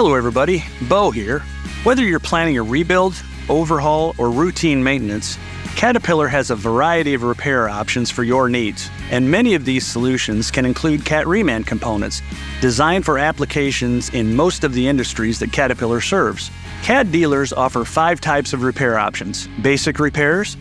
Hello everybody, Bo here. Whether you're planning a rebuild, overhaul, or routine maintenance, Caterpillar has a variety of repair options for your needs, and many of these solutions can include Cat Reman components, designed for applications in most of the industries that Caterpillar serves. Cat dealers offer 5 types of repair options: basic repairs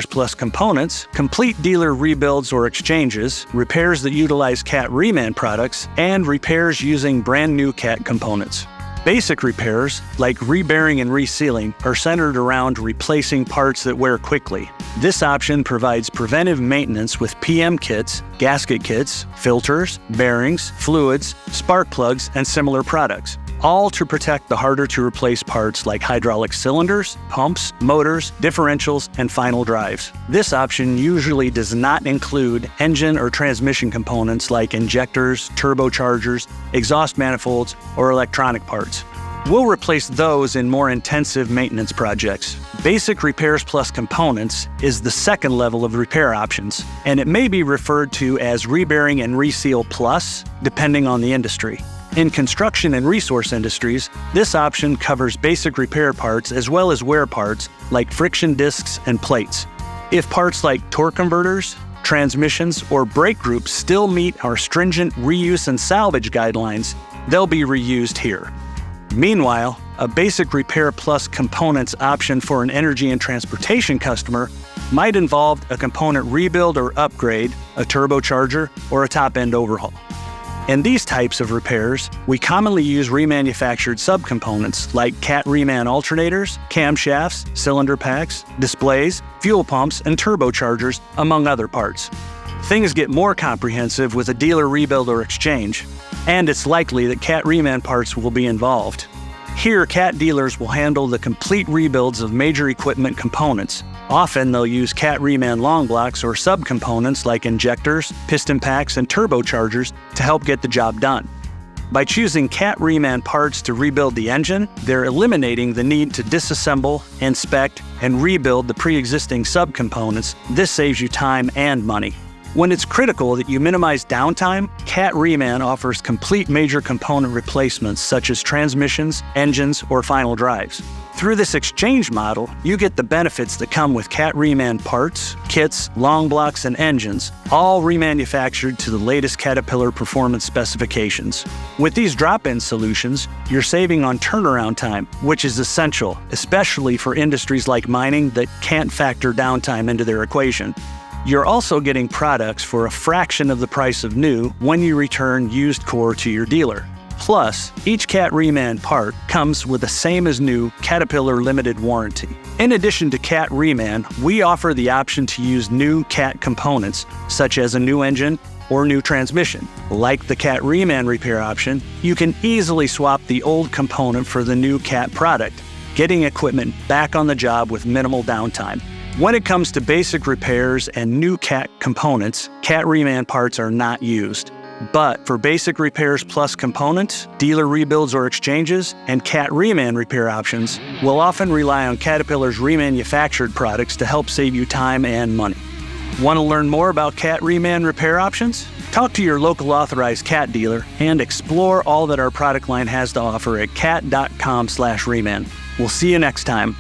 plus components, complete dealer rebuilds or exchanges, repairs that utilize Cat Reman products, and repairs using brand new Cat components. Basic repairs, like rebearing and resealing, are centered around replacing parts that wear quickly. This option provides preventive maintenance with PM kits, gasket kits, filters, bearings, fluids, spark plugs, and similar products, all to protect the harder-to-replace parts like hydraulic cylinders, pumps, motors, differentials, and final drives. This option usually does not include engine or transmission components like injectors, turbochargers, exhaust manifolds, or electronic parts. We'll replace those in more intensive maintenance projects. Basic repairs plus components is the second level of repair options, and it may be referred to as rebearing and reseal plus, depending on the industry. In construction and resource industries, this option covers basic repair parts as well as wear parts like friction discs and plates. If parts like torque converters, transmissions, or brake groups still meet our stringent reuse and salvage guidelines, they'll be reused here. Meanwhile, a basic repair plus components option for an energy and transportation customer might involve a component rebuild or upgrade, a turbocharger, or a top-end overhaul. In these types of repairs, we commonly use remanufactured subcomponents like Cat Reman alternators, camshafts, cylinder packs, displays, fuel pumps, and turbochargers, among other parts. Things get more comprehensive with a dealer rebuild or exchange, and it's likely that Cat Reman parts will be involved. Here, Cat dealers will handle the complete rebuilds of major equipment components. Often they'll use Cat Reman long blocks or subcomponents like injectors, piston packs, and turbochargers to help get the job done. By choosing Cat Reman parts to rebuild the engine, they're eliminating the need to disassemble, inspect, and rebuild the pre-existing subcomponents. This saves you time and money. When it's critical that you minimize downtime, Cat Reman offers complete major component replacements such as transmissions, engines, or final drives. Through this exchange model, you get the benefits that come with Cat Reman parts, kits, long blocks, and engines, all remanufactured to the latest Caterpillar performance specifications. With these drop-in solutions, you're saving on turnaround time, which is essential, especially for industries like mining that can't factor downtime into their equation. You're also getting products for a fraction of the price of new when you return used core to your dealer. Plus, each Cat Reman part comes with the same as new Caterpillar limited warranty. In addition to Cat Reman, we offer the option to use new Cat components, such as a new engine or new transmission. Like the Cat Reman repair option, you can easily swap the old component for the new Cat product, getting equipment back on the job with minimal downtime. When it comes to basic repairs and new Cat components, Cat Reman parts are not used. But for basic repairs plus components, dealer rebuilds or exchanges, and Cat Reman repair options, we'll often rely on Caterpillar's remanufactured products to help save you time and money. Want to learn more about Cat Reman repair options? Talk to your local authorized Cat dealer and explore all that our product line has to offer at cat.com/Reman. We'll see you next time.